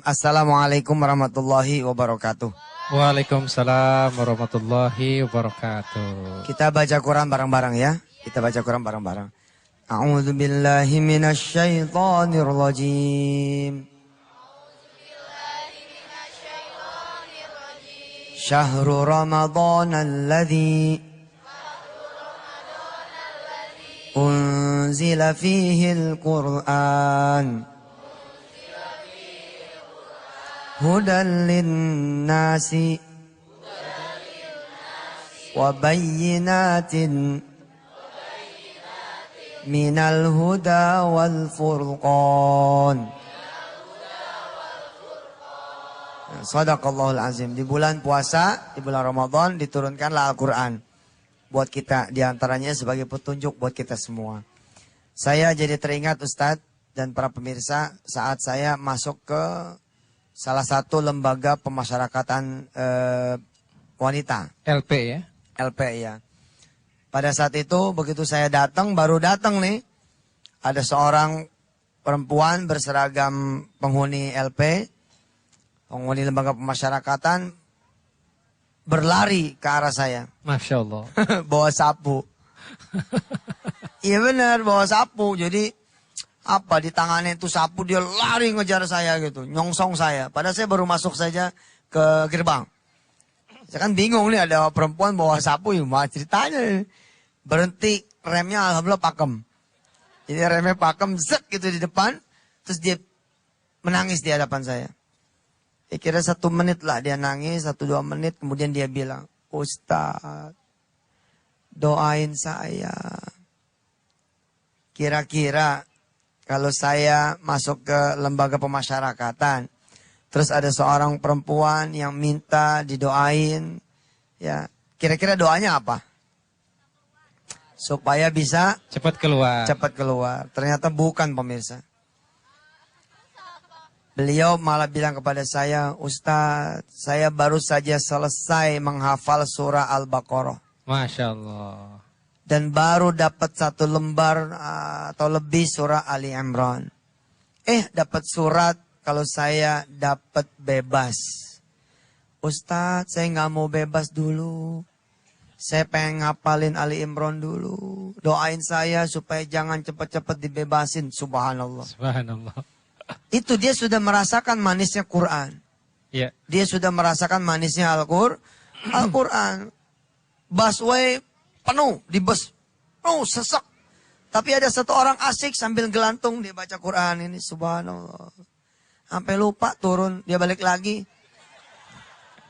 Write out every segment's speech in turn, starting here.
Assalamualaikum warahmatullahi wabarakatuh. Waalaikumsalam warahmatullahi wabarakatuh. Kita baca Quran bareng-bareng ya. Kita baca Quran bareng-bareng. A'udzu billahi minasy syaithanir rajim. Syahrul Ramadan alladzi unzila fihi al-Qur'an hudan lin-nasi wa bayyinatin minal huda wal furqan. Shadaqallahul azim. Di bulan puasa, di bulan Ramadan diturunkanlah Al-Quran buat kita, diantaranya sebagai petunjuk buat kita semua. Saya jadi teringat Ustadz dan para pemirsa saat saya masuk ke salah satu lembaga pemasyarakatan wanita. LP ya? LP ya. Pada saat itu begitu saya datang, baru datang nih, ada seorang perempuan berseragam penghuni LP, penghuni lembaga pemasyarakatan, berlari ke arah saya. Masya Allah. Bawa sapu. Iya benar, bawa sapu. Jadi apa di tangannya itu sapu, dia lari ngejar saya gitu, nyongsong saya. Padahal saya baru masuk saja ke gerbang. Saya kan bingung nih, ada perempuan bawa sapu, ya mah ceritanya. Berhenti, remnya alhamdulillah pakem. Jadi remnya pakem, zek gitu di depan. Terus dia menangis di hadapan saya. Kira 1 menit lah dia nangis, 1-2 menit. Kemudian dia bilang, Ustadz, doain saya. Kira-kira kalau saya masuk ke lembaga pemasyarakatan, terus ada seorang perempuan yang minta didoain, ya kira-kira doanya apa? Supaya bisa cepat keluar. Cepat keluar. Ternyata bukan, pemirsa. Beliau malah bilang kepada saya, Ustadz, saya baru saja selesai menghafal surah Al-Baqarah. Masya Allah. Dan baru dapat 1 lembar atau lebih surah Ali Imran. Dapat surat kalau saya dapat bebas. Ustadz, saya nggak mau bebas dulu. Saya pengen ngapalin Ali Imran dulu. Doain saya supaya jangan cepat-cepat dibebasin. Subhanallah. Subhanallah. Itu dia sudah merasakan manisnya Quran. Ya. Dia sudah merasakan manisnya Al-Quran. Busway penuh, di bus penuh, sesak. Tapi ada 1 orang asik sambil gelantung dia baca Quran ini. Subhanallah. Sampai lupa turun, dia balik lagi.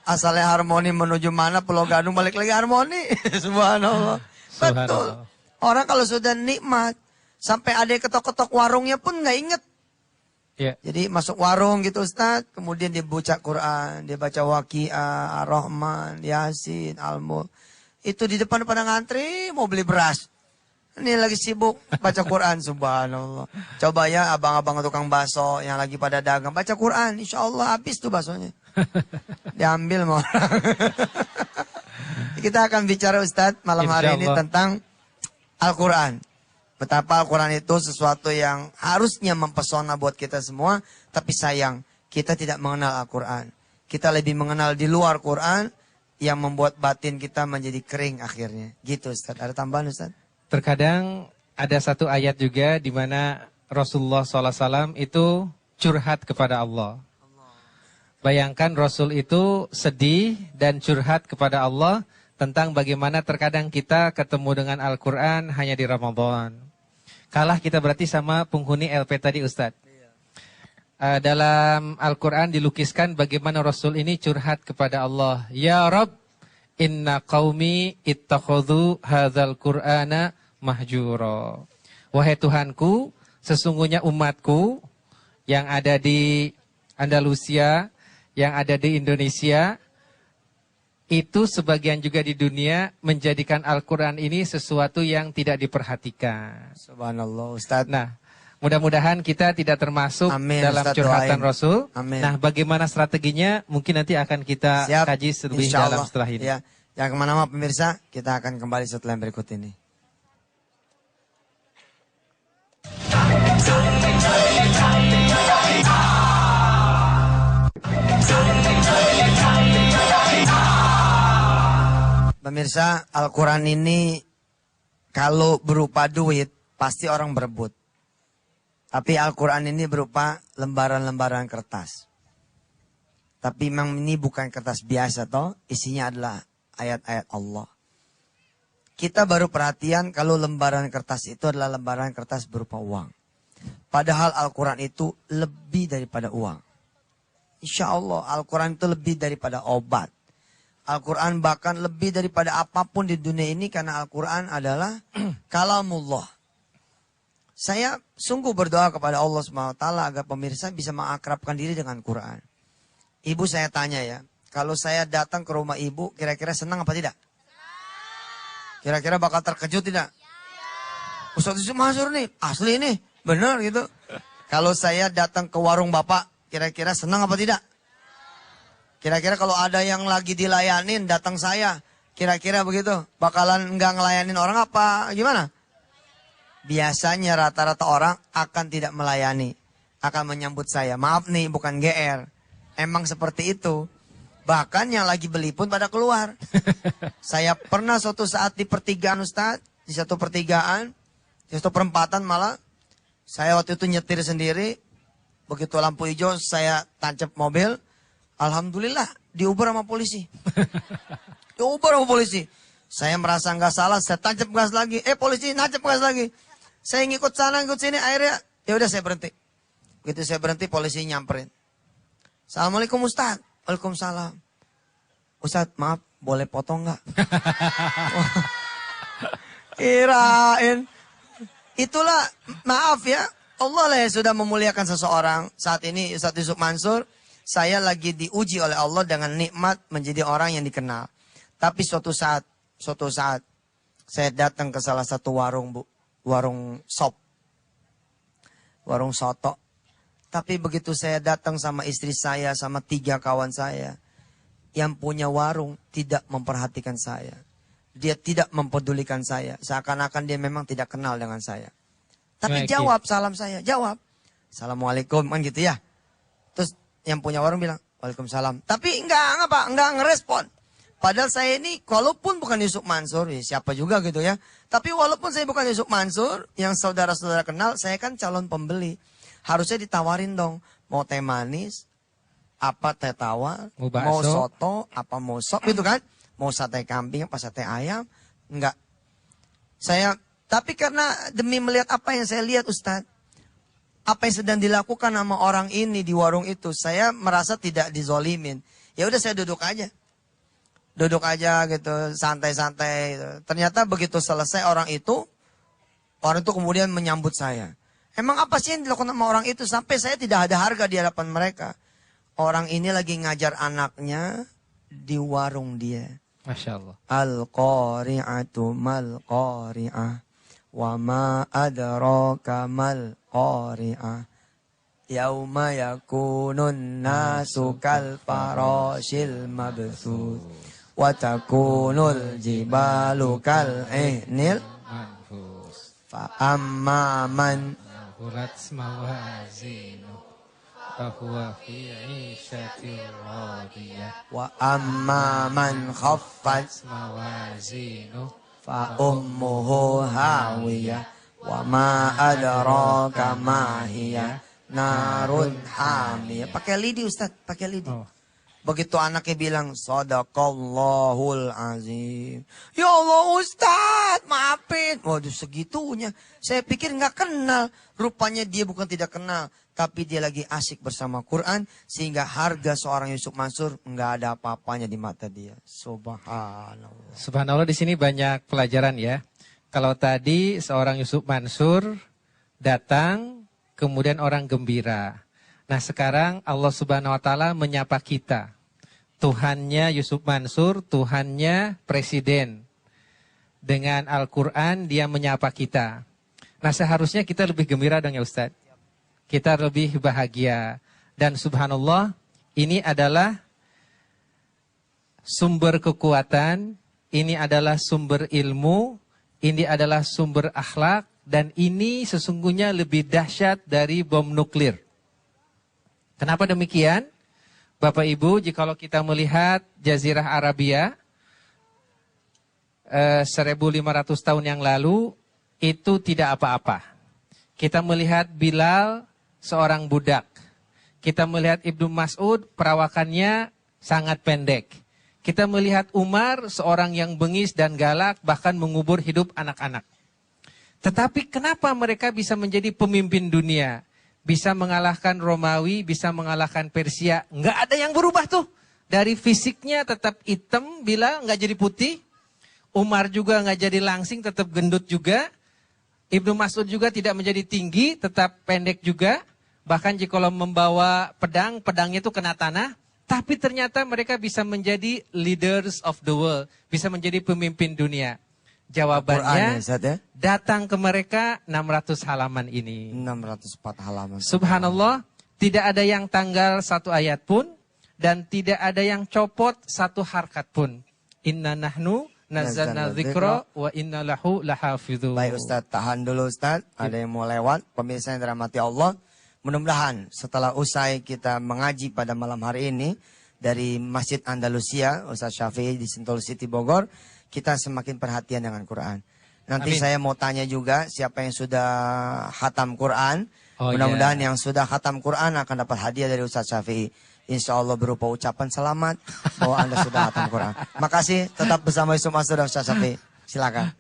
Asalnya harmoni menuju mana, Pulau Gadung balik lagi harmoni. Subhanallah. Betul. Orang kalau sudah nikmat, sampai ada yang ketok-ketok warungnya pun nggak inget. Ya. Jadi masuk warung gitu Ustaz, kemudian dia baca Quran, dia baca Waqiah, Ar-Rahman, Yasin, Al-Mulk. Itu di depan pada ngantri mau beli beras. Ini lagi sibuk baca Quran, subhanallah. Coba ya abang-abang tukang bakso yang lagi pada dagang, baca Quran, insya Allah habis tuh baksonya. Diambil mau orang. Kita akan bicara Ustadz malam hari ini tentang Al-Quran. Betapa Al-Quran itu sesuatu yang harusnya mempesona buat kita semua. Tapi sayang, kita tidak mengenal Al-Quran. Kita lebih mengenal di luar Quran yang membuat batin kita menjadi kering akhirnya. Gitu Ustaz. Ada tambahan Ustaz? Terkadang ada 1 ayat juga di mana Rasulullah SAW itu curhat kepada Allah. Bayangkan Rasul itu sedih dan curhat kepada Allah tentang bagaimana terkadang kita ketemu dengan Al-Quran hanya di Ramadan. Kalah kita berarti sama penghuni LP tadi Ustadz. Dalam Al-Quran dilukiskan bagaimana Rasul ini curhat kepada Allah. Ya Rabb, inna qaumi ittakhadhu hadzal Qur'ana mahjura. Wahai Tuhanku, sesungguhnya umatku yang ada di Andalusia, yang ada di Indonesia, itu sebagian juga di dunia menjadikan Al-Quran ini sesuatu yang tidak diperhatikan. Subhanallah Ustaz. Nah, mudah-mudahan kita tidak termasuk dalam Ustaz, curhatan doain. Rasul. Amin. Nah, bagaimana strateginya mungkin nanti akan kita kaji lebih dalam setelah ini. Ya. Jangan kemana-mana pemirsa, kita akan kembali setelah yang berikut ini. Pemirsa, Al-Quran ini kalau berupa duit, pasti orang berebut. Tapi Al-Quran ini berupa lembaran-lembaran kertas. Tapi memang ini bukan kertas biasa toh, isinya adalah ayat-ayat Allah. Kita baru perhatian kalau lembaran kertas itu adalah lembaran kertas berupa uang. Padahal Al-Quran itu lebih daripada uang. Insya Allah Al-Quran itu lebih daripada obat. Al-Quran bahkan lebih daripada apapun di dunia ini karena Al-Quran adalah kalamullah. Saya sungguh berdoa kepada Allah SWT agar pemirsa bisa mengakrabkan diri dengan Quran. Ibu saya tanya ya, kalau saya datang ke rumah ibu kira-kira senang apa tidak? Kira-kira bakal terkejut tidak? Ustaz Yusuf Mansur nih, asli nih, benar gitu. Kalau saya datang ke warung bapak, kira-kira senang apa tidak? Kira-kira kalau ada yang lagi dilayanin, datang saya. Kira-kira begitu. Bakalan nggak ngelayanin orang apa? Gimana? Biasanya rata-rata orang akan tidak melayani. Akan menyambut saya. Maaf nih, bukan GR. Emang seperti itu. Bahkan yang lagi beli pun pada keluar. Saya pernah suatu saat di pertigaan Ustaz. Di satu pertigaan. Di satu perempatan malah. Saya waktu itu nyetir sendiri. Begitu lampu hijau saya tancap mobil. Alhamdulillah diuber sama polisi. Diuber sama polisi. Saya merasa nggak salah, saya tancap gas lagi. Polisi nancap gas lagi. Saya ngikut sana, ngikut sini, akhirnya ya udah saya berhenti. Begitu saya berhenti, polisi nyamperin. Assalamualaikum Ustaz. Waalaikumsalam. Ustaz, maaf, boleh potong nggak? Kirain. Itulah, maaf ya. Allah lah yang sudah memuliakan seseorang. Saat ini Ustaz Yusuf Mansur, saya lagi diuji oleh Allah dengan nikmat menjadi orang yang dikenal. Tapi suatu saat saya datang ke salah satu warung, Bu. Warung sop. Warung soto. Tapi begitu saya datang sama istri saya, sama 3 kawan saya. Yang punya warung tidak memperhatikan saya. Dia tidak mempedulikan saya. Seakan-akan dia memang tidak kenal dengan saya. Tapi jawab salam saya, jawab. Assalamualaikum, kan gitu ya. Terus yang punya warung bilang, waalaikumsalam. Tapi enggak ngerespon. Padahal saya ini, walaupun bukan Yusuf Mansur, ya siapa juga gitu ya. Tapi walaupun saya bukan Yusuf Mansur, yang saudara-saudara kenal, saya kan calon pembeli. Harusnya ditawarin dong, mau teh manis, apa teh tawar, mau soto, apa mau sop gitu kan. Mau sate kambing, apa sate ayam, enggak. Tapi karena demi melihat apa yang saya lihat Ustadz, apa yang sedang dilakukan sama orang ini di warung itu, saya merasa tidak dizolimin. Ya udah saya duduk aja gitu, santai-santai. Gitu. Ternyata begitu selesai orang itu kemudian menyambut saya. Emang apa sih yang dilakukan sama orang itu sampai saya tidak ada harga di hadapan mereka? Orang ini lagi ngajar anaknya di warung dia. Masya Allah. Al-qari'atu mal-qari'ah. Wa ma adraka mal-qari'ah. Yauma yakunun nasu kal farashil mabthuth. Wa takunul jibalu kal ihnil manfus. Fa amma man hulat mawazinu fahuwa fi 'ishatin radiyah. Wa amma man khaffat mawazinu fa ummuhu hawiyah. Wa ma adraka ma hiya narun hamiyah. Pakai lidi Ustaz, pakai lidi. Begitu anaknya bilang, Sadaqallahul azim. Ya Allah Ustaz, maafin. Waduh segitunya. Saya pikir nggak kenal. Rupanya dia bukan tidak kenal. Tapi dia lagi asik bersama Quran. Sehingga harga seorang Yusuf Mansur nggak ada apa-apanya di mata dia. Subhanallah. Subhanallah, di sini banyak pelajaran ya. Kalau tadi seorang Yusuf Mansur datang, kemudian orang gembira. Nah sekarang Allah Subhanahu Wa Taala menyapa kita. Tuhannya Yusuf Mansur, Tuhannya Presiden. Dengan Al-Quran dia menyapa kita. Nah seharusnya kita lebih gembira dong ya Ustadz. Kita lebih bahagia. Dan subhanallah ini adalah sumber kekuatan. Ini adalah sumber ilmu. Ini adalah sumber akhlak. Dan ini sesungguhnya lebih dahsyat dari bom nuklir. Kenapa demikian? Bapak Ibu, jikalau kita melihat Jazirah Arabia, 1500 tahun yang lalu itu tidak apa-apa. Kita melihat Bilal seorang budak. Kita melihat Ibnu Mas'ud perawakannya sangat pendek. Kita melihat Umar seorang yang bengis dan galak bahkan mengubur hidup anak-anak. Tetapi kenapa mereka bisa menjadi pemimpin dunia? Bisa mengalahkan Romawi, bisa mengalahkan Persia. Nggak ada yang berubah tuh. Dari fisiknya tetap hitam, Bilal nggak jadi putih. Umar juga nggak jadi langsing, tetap gendut juga. Ibnu Mas'ud juga tidak menjadi tinggi, tetap pendek juga. Bahkan jika membawa pedang, pedangnya itu kena tanah. Tapi ternyata mereka bisa menjadi leaders of the world. Bisa menjadi pemimpin dunia. Jawabannya, ya? datang ke mereka 600 halaman ini. 604 halaman. Subhanallah, tidak ada yang tanggal satu ayat pun. Dan tidak ada yang copot satu harkat pun. Inna nahnu nazzalna dzikra wa inna lahu lahafidhun. Baik Ustaz, tahan dulu Ustaz. Ada yang mau lewat. Pemirsa yang dirahmati Allah. Mudah-mudahan setelah usai kita mengaji pada malam hari ini dari Masjid Andalusia, Ustaz Syafi'i di Sentul City Bogor, kita semakin perhatian dengan Quran. Nanti Amin. saya mau tanya juga siapa yang sudah khatam Quran. Oh, Mudah-mudahan iya. yang sudah khatam Quran akan dapat hadiah dari Ustaz Syafi'i. Insya Allah berupa ucapan selamat bahwa Anda sudah khatam Quran. Makasih, tetap bersama Yusuf Masud dan Ustaz Syafi'i. Silakan.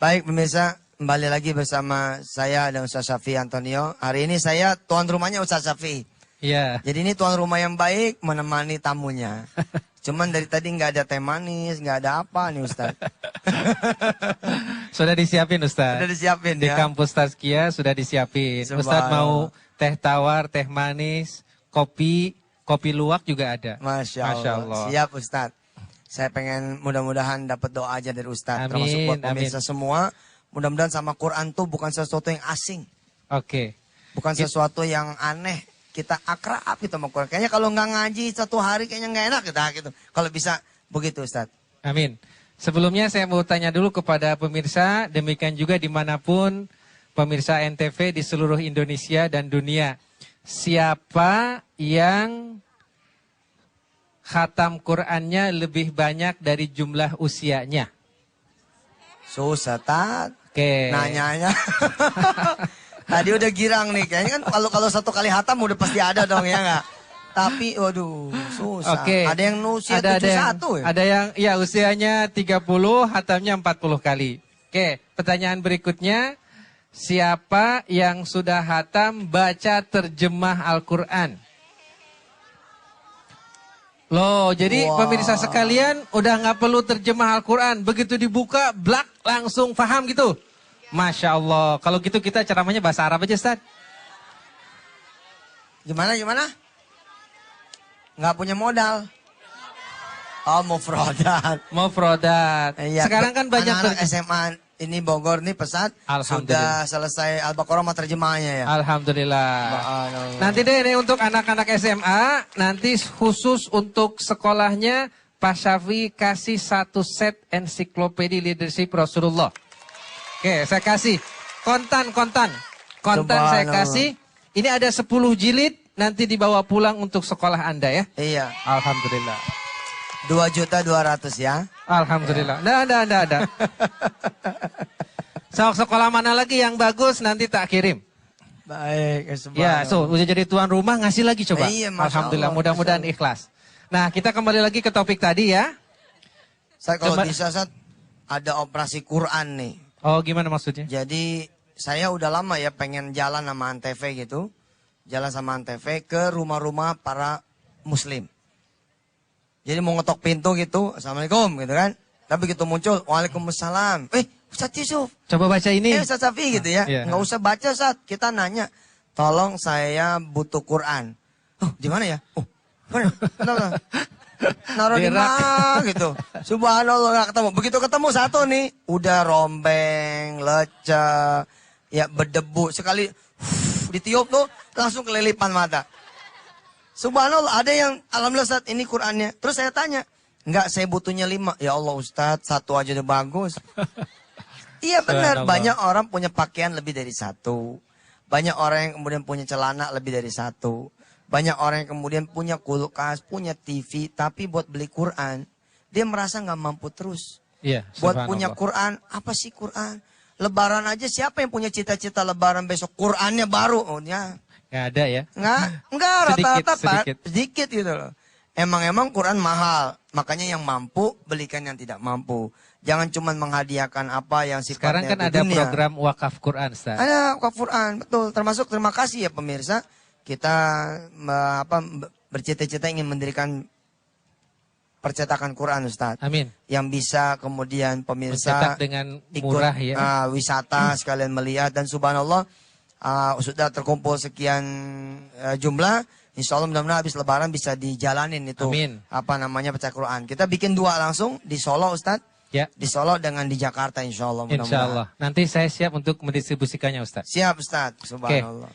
Baik pemirsa, kembali lagi bersama saya dan Ustaz Syafi'i Antonio. Hari ini saya tuan rumahnya Ustaz Syafi'i. Iya. Jadi ini tuan rumah yang baik menemani tamunya. Cuman dari tadi nggak ada teh manis, nggak ada apa nih Ustaz. Sudah disiapin Ustaz. Sudah disiapin Di ya. kampus Tazkiyah sudah disiapin. Ustaz Subhanallah. mau teh tawar, teh manis, kopi luwak juga ada. Masya Allah. Siap Ustaz. Saya pengen mudah-mudahan dapat doa aja dari Ustaz. Amin, Termasuk buat pemirsa amin. semua. Mudah-mudahan sama Quran tuh bukan sesuatu yang asing. Oke. Bukan sesuatu yang aneh. Kita akrab gitu sama Quran. Kayaknya kalau nggak ngaji satu hari kayaknya nggak enak gitu. Kalau bisa begitu Ustaz. Amin. Sebelumnya saya mau tanya dulu kepada pemirsa, demikian juga dimanapun pemirsa NTV di seluruh Indonesia dan dunia. Siapa yang khatam Qur'annya lebih banyak dari jumlah usianya? Susah Tat. Oke. Nanyanya. Tadi udah girang nih. Kayaknya kan kalau satu kali hatam udah pasti ada dong ya nggak? Tapi waduh susah. Oke. Ada yang usia 71 ya? Ada yang ya usianya 30, hatamnya 40 kali. Oke, pertanyaan berikutnya. Siapa yang sudah hatam baca terjemah Al-Quran? Loh, jadi Wah. pemirsa sekalian udah nggak perlu terjemah Al-Quran. Begitu dibuka, blak, langsung paham gitu. Masya Allah. Kalau gitu kita ceramahnya bahasa Arab aja, Ustaz. Gimana? Nggak punya modal. Oh, mufrodat. Mufrodat. Iya, Sekarang kan banyak anak-anak SMA ini Bogor nih pesan Alhamdulillah. sudah selesai Al-Baqarah sama terjemahannya ya. Alhamdulillah. Subhanallah. Nanti deh ini untuk anak-anak SMA, nanti khusus untuk sekolahnya Pak Syafi'i kasih satu set ensiklopedia leadership Rasulullah. Oke, saya kasih kontan saya Subhanallah. kasih. Ini ada 10 jilid, nanti dibawa pulang untuk sekolah Anda ya. Iya. Alhamdulillah. 2.200.000 ya. Alhamdulillah. Nggak ada. Sekolah mana lagi yang bagus nanti tak kirim. Baik. Ya, udah jadi tuan rumah ngasih lagi coba. Iya, Masya Alhamdulillah, Allah, mudah-mudahan Masya ikhlas. Nah, kita kembali lagi ke topik tadi ya. Saya kalau Coba- bisa Ustaz, ada operasi Quran nih. Oh, gimana maksudnya? Jadi saya udah lama ya pengen jalan sama Antv gitu. Jalan sama Antv ke rumah-rumah para muslim. Jadi mau ngetok pintu gitu, Assalamualaikum gitu kan. Tapi gitu muncul, Waalaikumsalam. Ustaz Yusuf. Coba baca ini. Ustaz Safi gitu ya. Iya. Nggak usah baca Ustaz. Kita nanya, tolong saya butuh Quran. Oh, di mana ya? Oh, mana? Kenapa? Naruh di Di rak. mana gitu. Subhanallah nggak ketemu. Begitu ketemu satu nih, udah rombeng, lecah, ya berdebu. Sekali ditiup tuh langsung kelilipan mata. Subhanallah, ada yang alhamdulillah Ustaz ini Qurannya. Terus saya tanya, enggak saya butuhnya 5. Ya Allah Ustaz, satu aja udah bagus. Iya benar, Subhanallah. banyak orang punya pakaian lebih dari satu. Banyak orang yang kemudian punya celana lebih dari satu. Banyak orang yang kemudian punya kulkas, punya TV, tapi buat beli Quran, dia merasa nggak mampu terus. Iya, Buat punya subhanallah. Quran, apa sih Quran? Lebaran aja siapa yang punya cita-cita lebaran besok Qurannya baru? Oh ya, Nggak ada ya. enggak Sedikit, rata-rata Pak, sedikit. sedikit gitu loh. Emang Quran mahal, makanya yang mampu belikan yang tidak mampu. Jangan cuma menghadiahkan apa yang Sekarang sifatnya kan itu ada dunia. program wakaf Quran, Ustaz. Ada wakaf Quran, betul. Termasuk terima kasih ya pemirsa. Kita bercita-cita ingin mendirikan percetakan Quran, Ustaz. Amin. Yang bisa kemudian Mencetak pemirsa dengan ikut murah ya. wisata sekalian melihat, dan subhanallah sudah terkumpul sekian jumlah. Insya Allah mudah-mudahan habis Lebaran bisa dijalanin itu. Amin. Apa namanya pecah Quran. Kita bikin 2 langsung di Solo, Ustaz. Ya, Di Solo dengan di Jakarta insya Allah. insya Mudah-mudahan. Allah. Nanti saya siap untuk mendistribusikannya, Ustaz. Siap Ustaz. Subhanallah.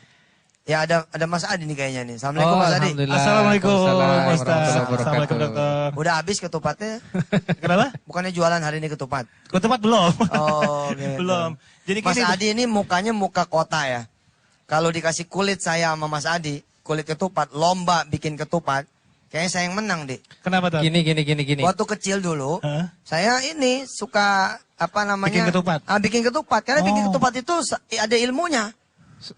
Ya ada Mas Adi nih kayaknya nih. Assalamualaikum Oh, Mas Adi. alhamdulillah. Assalamualaikum Waalaikumsalam Ustaz. warahmatullahi wabarakatuh. Assalamualaikum dokter. Udah habis ketupatnya? Kenapa? Bukannya jualan hari ini ketupat? Ketupat belum. Oh, gitu. Belum. Jadi Mas gini, Adi ini mukanya muka kota ya. Kalau dikasih kulit saya sama Mas Adi, kulit ketupat, lomba bikin ketupat, kayaknya saya yang menang deh. kenapa tuh? Gini. Waktu kecil dulu, Hah? saya ini suka apa namanya? Bikin ketupat? Bikin ketupat. Karena bikin Oh. ketupat itu ada ilmunya.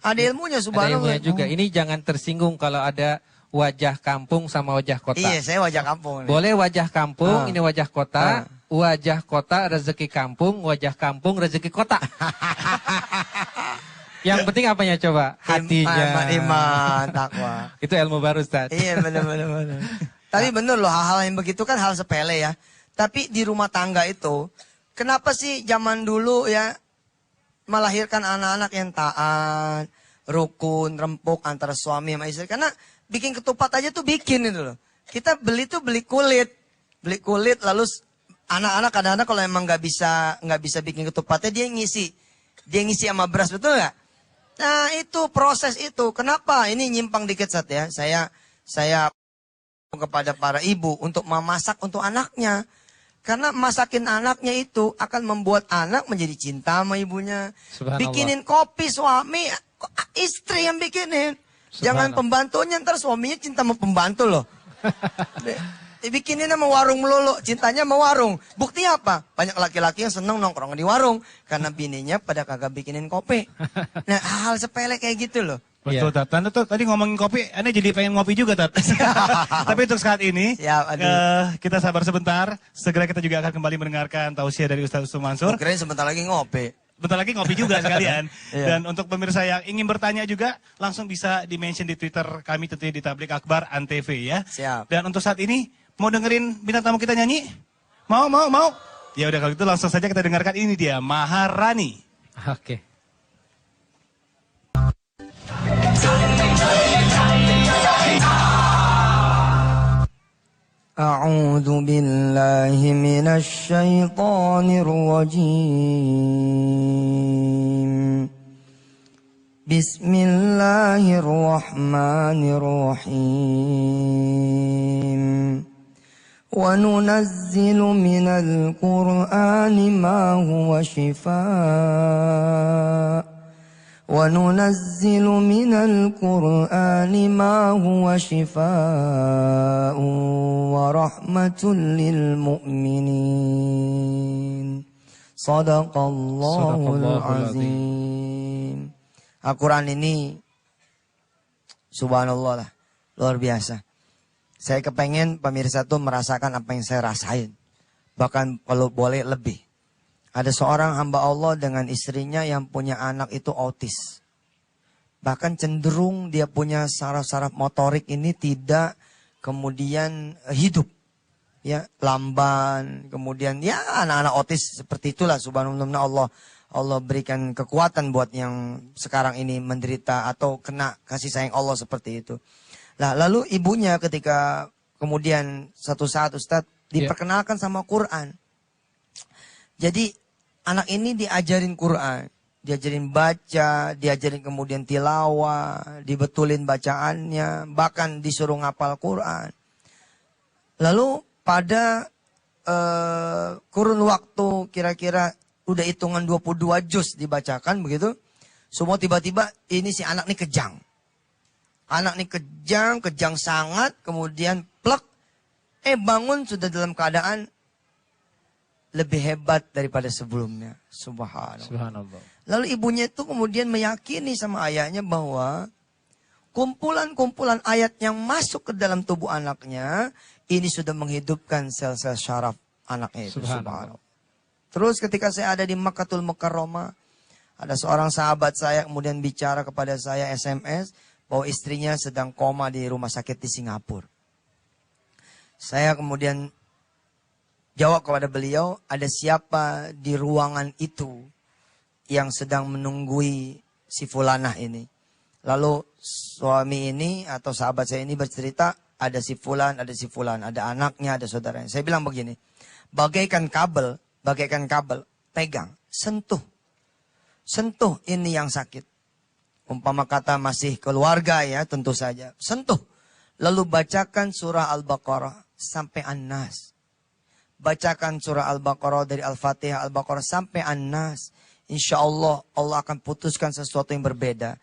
Ada ilmunya Ada subhanallah. ilmunya juga. Ini jangan tersinggung kalau ada wajah kampung sama wajah kota. Iya, saya wajah kampung. Nih. Boleh wajah kampung, ini wajah kota. Ah. Wajah kota rezeki kampung, wajah kampung rezeki kota. Yang penting apanya coba? Hatinya. Iman, takwa. Itu ilmu baru, Ustaz. Iya benar. Tapi benar loh, hal-hal yang begitu kan hal sepele ya. Tapi di rumah tangga itu, kenapa sih zaman dulu ya melahirkan anak-anak yang taat, rukun, rempuk antara suami sama istri? Karena bikin ketupat aja tuh bikin itu loh. Kita beli kulit lalu anak-anak kadang-kadang kalau emang nggak bisa bikin ketupatnya dia ngisi sama beras, betul nggak? Nah itu proses itu. Kenapa? Ini nyimpang dikit Sat ya. Saya kepada para ibu untuk memasak untuk anaknya. Karena masakin anaknya itu akan membuat anak menjadi cinta sama ibunya. Subhanallah. Bikinin kopi suami, istri yang bikinin. Jangan Subhanallah. pembantunya, ntar suaminya cinta sama pembantu loh. Bikinin sama warung melulu, cintanya sama warung. Buktinya apa? Banyak laki-laki yang seneng nongkrong di warung. Karena bininya pada kagak bikinin kopi. Nah hal sepele kayak gitu loh. Betul, Iya. Tat. Tante tuh tadi ngomongin kopi, Anda jadi pengen ngopi juga, Tat. Tapi untuk saat ini, Siap, aduh. kita sabar sebentar. Segera kita juga akan kembali mendengarkan tausiah dari Ustaz Usman Mansur. Kirain sebentar lagi ngopi. Bentar lagi ngopi juga sekalian. Iya. Dan untuk pemirsa yang ingin bertanya juga, langsung bisa di-mention di Twitter kami tentunya di Tablik Akbar Antv ya. Siap. Dan untuk saat ini, mau dengerin bintang tamu kita nyanyi? Mau? Ya udah kalau gitu langsung saja kita dengarkan ini dia, Maharani. Oke. أعوذ بالله من الشيطان الرجيم بسم الله الرحمن الرحيم وننزل من القرآن ما هو شفاء وننزل من القرآن ما هو شفاء ورحمة للمؤمنين صدق الله العظيم. Al-Quran ini subhanallah lah, luar biasa. Saya kepengen pemirsa tuh merasakan apa yang saya rasain. Bahkan kalau boleh lebih. Ada seorang hamba Allah dengan istrinya yang punya anak itu autis. Bahkan cenderung dia punya saraf-saraf motorik ini tidak kemudian hidup. Ya, lamban, kemudian ya anak-anak autis seperti itulah subhanallah. Allah berikan kekuatan buat yang sekarang ini menderita atau kena kasih sayang Allah seperti itu. Nah, lalu ibunya ketika kemudian satu saat Ustadz diperkenalkan sama Quran. Jadi anak ini diajarin Quran, diajarin baca, diajarin kemudian tilawah, dibetulin bacaannya, bahkan disuruh ngapal Quran. Lalu pada kurun waktu kira-kira udah hitungan 22 juz dibacakan begitu. Semua tiba-tiba ini si anak nih kejang. Anak nih kejang sangat, kemudian plek. Bangun sudah dalam keadaan lebih hebat daripada sebelumnya. Subhanallah. Lalu ibunya itu kemudian meyakini sama ayahnya bahwa kumpulan-kumpulan ayat yang masuk ke dalam tubuh anaknya, ini sudah menghidupkan sel-sel syaraf anaknya itu. Subhanallah. Terus ketika saya ada di Makkatul Mukarramah, ada seorang sahabat saya kemudian bicara kepada saya SMS bahwa istrinya sedang koma di rumah sakit di Singapura. Saya kemudian jawab kepada beliau, ada siapa di ruangan itu yang sedang menunggui si fulanah ini. Lalu suami ini atau sahabat saya ini bercerita, ada si fulan, ada anaknya, ada saudaranya. Saya bilang begini, bagaikan kabel, pegang, sentuh ini yang sakit. Umpama kata masih keluarga ya, tentu saja. Sentuh. Lalu bacakan surah Al-Baqarah sampai An-Nas. Bacakan surah Al-Baqarah dari Al-Fatihah, Al-Baqarah sampai An-Nas. Insya Allah, Allah akan putuskan sesuatu yang berbeda.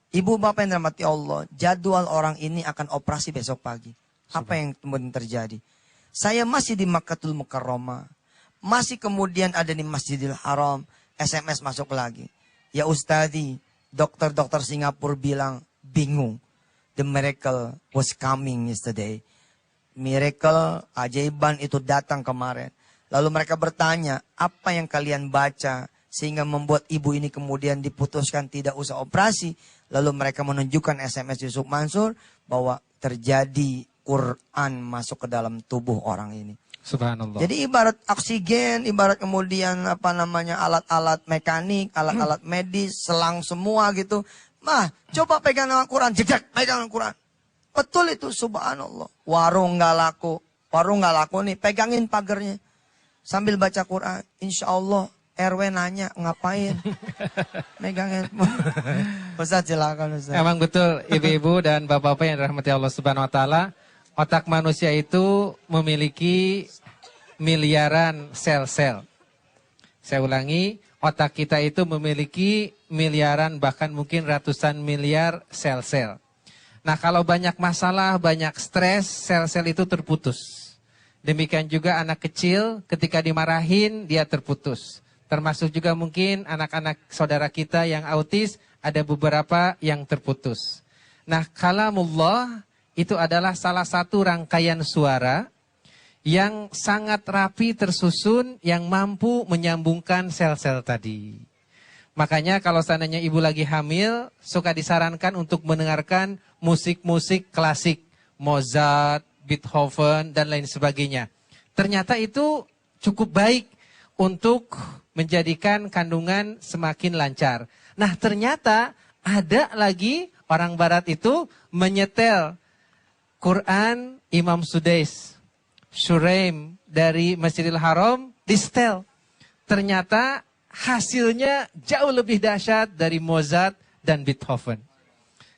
Ibu bapak yang dirahmati Allah, jadwal orang ini akan operasi besok pagi. Apa yang kemudian terjadi? Saya masih di Makkatul Mukarramah. Masih kemudian ada di Masjidil Haram. SMS masuk lagi. Ya Ustadzi, dokter-dokter Singapura bilang bingung. The miracle was coming yesterday. Miracle, ajaiban itu datang kemarin. Lalu mereka bertanya, apa yang kalian baca sehingga membuat ibu ini kemudian diputuskan tidak usah operasi. Lalu mereka menunjukkan SMS Yusuf Mansur bahwa terjadi Quran masuk ke dalam tubuh orang ini. Subhanallah. Jadi ibarat oksigen, ibarat kemudian alat-alat mekanik, alat-alat medis, selang semua gitu. Coba pegang Al-Quran, jejak pegang Al-Quran. Betul itu, subhanallah. Warung nggak laku nih, pegangin pagernya. Sambil baca Quran, insya Allah RW nanya, ngapain? Megangin. Ustaz silakan Ustaz. Emang betul ibu-ibu dan bapak-bapak yang dirahmati Allah Subhanahu wa taala, otak manusia itu memiliki miliaran sel-sel. Saya ulangi, otak kita itu memiliki miliaran bahkan mungkin ratusan miliar sel-sel. Nah, kalau banyak masalah, banyak stres, sel-sel itu terputus. Demikian juga anak kecil ketika dimarahin dia terputus. Termasuk juga mungkin anak-anak saudara kita yang autis ada beberapa yang terputus. Nah, kalamullah itu adalah salah satu rangkaian suara yang sangat rapi tersusun yang mampu menyambungkan sel-sel tadi. Makanya kalau seandainya ibu lagi hamil, suka disarankan untuk mendengarkan musik-musik klasik. Mozart, Beethoven, dan lain sebagainya. Ternyata itu cukup baik untuk menjadikan kandungan semakin lancar. Nah ternyata ada lagi orang barat itu menyetel Quran Imam Sudais, Shuraim dari Masjidil Haram, disetel. Ternyata hasilnya jauh lebih dahsyat dari Mozart dan Beethoven.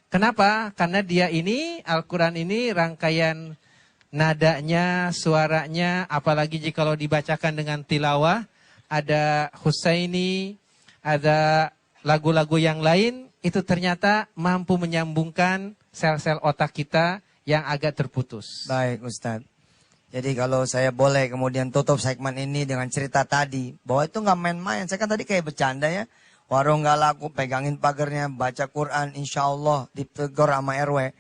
Kenapa? Karena dia ini, Al-Quran ini rangkaian nadanya, suaranya, apalagi jika dibacakan dengan tilawah, ada Husaini, ada lagu-lagu yang lain, itu ternyata mampu menyambungkan sel-sel otak kita yang agak terputus. Baik Ustadz. Jadi kalau saya boleh kemudian tutup segmen ini dengan cerita tadi. Bahwa itu nggak main-main. Saya kan tadi kayak bercanda ya. Warung nggak laku, pegangin pagernya, baca Quran, insya Allah ditegur sama RW.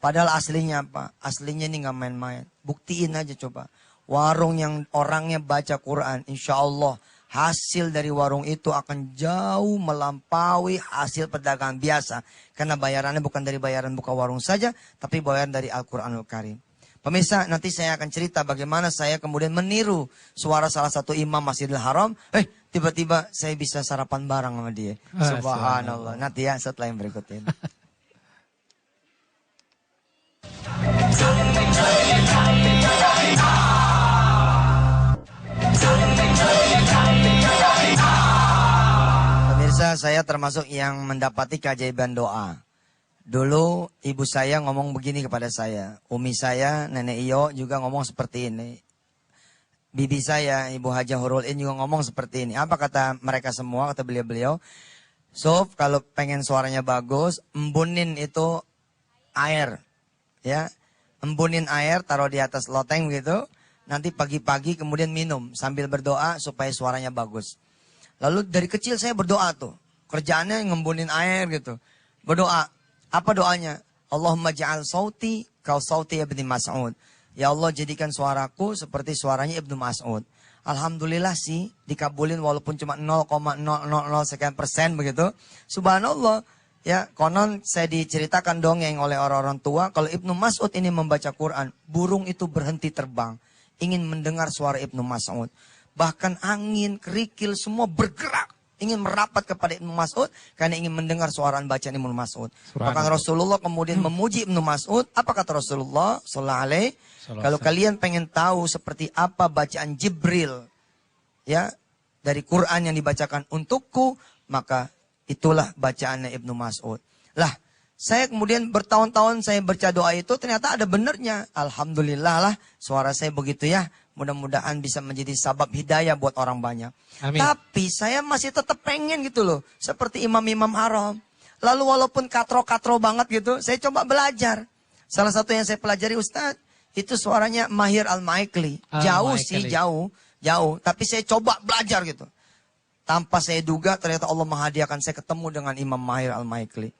Padahal aslinya apa? Aslinya ini nggak main-main. Buktiin aja coba. Warung yang orangnya baca Quran, insya Allah hasil dari warung itu akan jauh melampaui hasil perdagangan biasa. Karena bayarannya bukan dari bayaran buka warung saja, tapi bayaran dari Al-Quranul Karim. Pemirsa, nanti saya akan cerita bagaimana saya kemudian meniru suara salah satu imam Masjidil Haram. Tiba-tiba saya bisa sarapan bareng sama dia. Subhanallah. Nanti ya setelah yang berikut ini. Pemirsa, saya termasuk yang mendapati keajaiban doa. Dulu ibu saya ngomong begini kepada saya. Umi saya, nenek Iyo juga ngomong seperti ini. bibi saya, Ibu Hajah Hurul In juga ngomong seperti ini. Apa kata mereka semua, kata beliau-beliau? Sof, kalau pengen suaranya bagus, embunin itu air. Ya, embunin air, taruh di atas loteng gitu. Nanti pagi-pagi kemudian minum sambil berdoa supaya suaranya bagus. Lalu dari kecil saya berdoa tuh. Kerjaannya ngembunin air gitu. Berdoa. Apa doanya? Allahumma ja'al sauti kau sauti Ibnu Mas'ud. Ya Allah, jadikan suaraku seperti suaranya Ibnu Mas'ud. Alhamdulillah sih dikabulin walaupun cuma 0,000 sekian persen begitu. Subhanallah. Ya, konon saya diceritakan dongeng oleh orang-orang tua kalau Ibnu Mas'ud ini membaca Quran, burung itu berhenti terbang, ingin mendengar suara Ibnu Mas'ud. Bahkan angin, kerikil semua bergerak, ingin merapat kepada Ibnu Mas'ud karena ingin mendengar suara bacaan Ibnu Mas'ud. Bahkan Rasulullah kemudian memuji Ibnu Mas'ud. Apa kata Rasulullah sallallahu alaihi? Kalau kalian pengen tahu seperti apa bacaan Jibril ya dari Quran yang dibacakan untukku, maka itulah bacaannya Ibnu Mas'ud. Lah, saya kemudian bertahun-tahun saya baca doa itu ternyata ada benernya. Alhamdulillah lah suara saya begitu ya. Mudah-mudahan bisa menjadi sabab hidayah buat orang banyak. Amin. Tapi saya masih tetap pengen gitu loh. Seperti imam-imam haram. Lalu walaupun katro-katro banget gitu, saya coba belajar. Salah satu yang saya pelajari Ustadz, itu suaranya Mahir Al-Maikli. Jauh sih, jauh. Tapi saya coba belajar gitu. Tanpa saya duga ternyata Allah menghadiahkan saya ketemu dengan Imam Mahir Al-Maikli.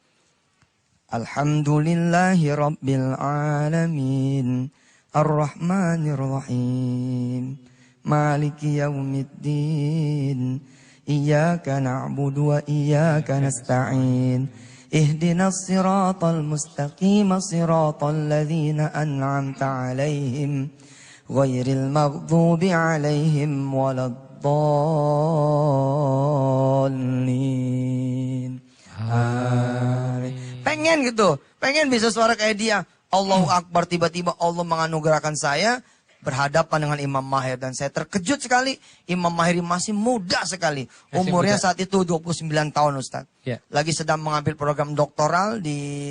Alhamdulillahi Rabbil Alamin. Ar-Rahmanir-Rahim. Maliki yaumiddin. Iyaka na'budu wa iyaka nasta'in. Ihdinas siratal mustaqim. Siratal ladzina an'amta alaihim. Ghairil maghdubi alaihim waladdallin. Pengen gitu. Pengen bisa suara kayak dia. Allahu Akbar, tiba-tiba Allah menganugerahkan saya berhadapan dengan Imam Mahir. Dan saya terkejut sekali, Imam Mahir masih muda sekali. Umurnya saat itu 29 tahun Ustaz. Ya. Lagi sedang mengambil program doktoral di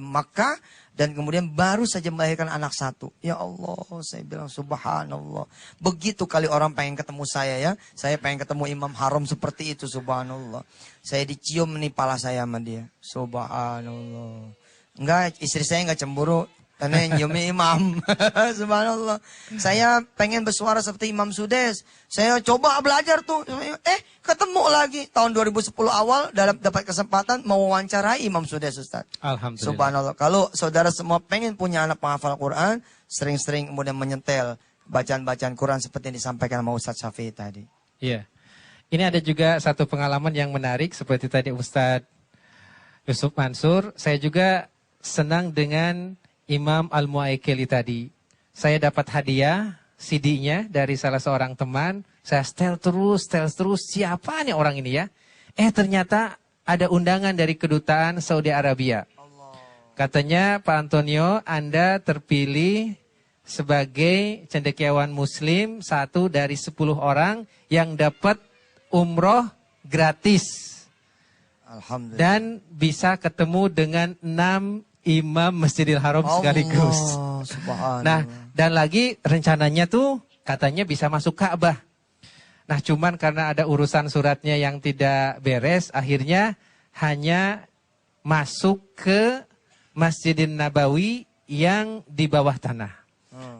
Makkah. Dan kemudian baru saja melahirkan anak satu. Ya Allah, saya bilang subhanallah. Begitu kali orang pengen ketemu saya ya. Saya pengen ketemu Imam Haram seperti itu, subhanallah. Saya dicium nih pala saya sama dia. Subhanallah. Enggak, istri saya enggak cemburu. Karena yang nyiumi imam. Subhanallah. Saya pengen bersuara seperti Imam Sudes. Saya coba belajar tuh. Ketemu lagi. Tahun 2010 awal dapat kesempatan mewawancarai Imam Sudes Ustaz. Alhamdulillah. Subhanallah. Kalau saudara semua pengen punya anak penghafal Quran, sering-sering kemudian menyetel bacaan-bacaan Quran seperti yang disampaikan sama Ustaz Syafi'i tadi. Iya. Ini ada juga satu pengalaman yang menarik seperti tadi Ustaz Yusuf Mansur. Saya juga senang dengan Imam Al-Muaikili tadi. Saya dapat hadiah CD-nya dari salah seorang teman. Saya setel terus. Siapa nih orang ini ya? Ternyata ada undangan dari kedutaan Saudi Arabia. Katanya Pak Antonio, Anda terpilih sebagai cendekiawan Muslim 1 dari 10 orang yang dapat umroh gratis. Alhamdulillah. Dan bisa ketemu dengan 6 imam Masjidil Haram sekaligus. Nah, dan lagi rencananya tuh katanya bisa masuk Ka'bah. Nah, cuman karena ada urusan suratnya yang tidak beres, akhirnya hanya masuk ke Masjidin Nabawi yang di bawah tanah.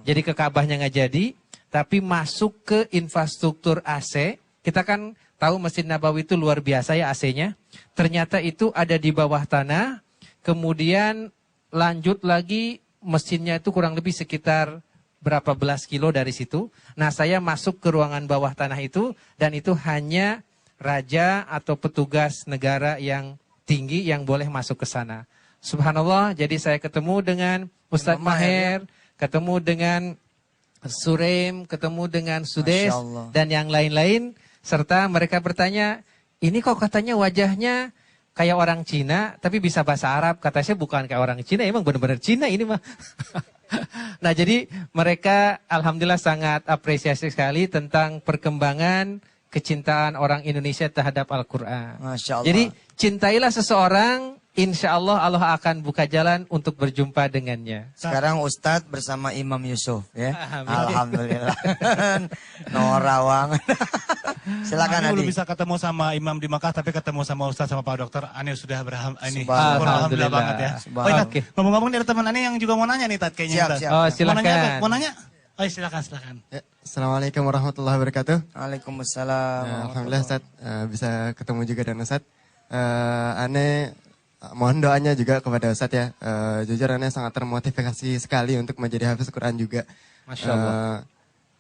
Jadi ke Ka'bahnya nggak jadi, tapi masuk ke infrastruktur AC. Kita kan tahu Masjid Nabawi itu luar biasa ya AC-nya. Ternyata itu ada di bawah tanah, kemudian lanjut lagi mesinnya itu kurang lebih sekitar berapa belas kilo dari situ. Nah, saya masuk ke ruangan bawah tanah itu dan itu hanya raja atau petugas negara yang tinggi yang boleh masuk ke sana. Subhanallah, jadi saya ketemu dengan Ustadz Maher, ketemu dengan Surem, ketemu dengan Sudes dan yang lain-lain serta mereka bertanya, "Ini kok katanya wajahnya kayak orang Cina, tapi bisa bahasa Arab." Kata saya bukan kayak orang Cina, emang benar-benar Cina ini mah. Nah, jadi mereka alhamdulillah sangat apresiasi sekali tentang perkembangan kecintaan orang Indonesia terhadap Al-Quran. Masya Allah. Jadi cintailah seseorang insya Allah Allah akan buka jalan untuk berjumpa dengannya. Sekarang Ustadz bersama Imam Yusuf ya. Amin. Alhamdulillah. Norawang. Silakan Ane belum Adi. bisa ketemu sama imam di Makkah, tapi ketemu sama Ustadz sama Pak Dokter. Ane sudah ini. Subhanallah. Alhamdulillah banget ya. Subhanallah. Oh, Tat, ngomong-ngomong nih ada teman Ane yang juga mau nanya nih Tat kayaknya. Siap, Tat. siap. Oh Mau nanya apa? silakan. Mau nanya? Oh silakan. Ya, Assalamualaikum warahmatullahi wabarakatuh. Waalaikumsalam. Alhamdulillah Ustaz bisa ketemu juga dengan Ustaz. Ane mohon doanya juga kepada Ustaz ya. Jujur Ane sangat termotivasi sekali untuk menjadi hafiz Quran juga. Masya Allah.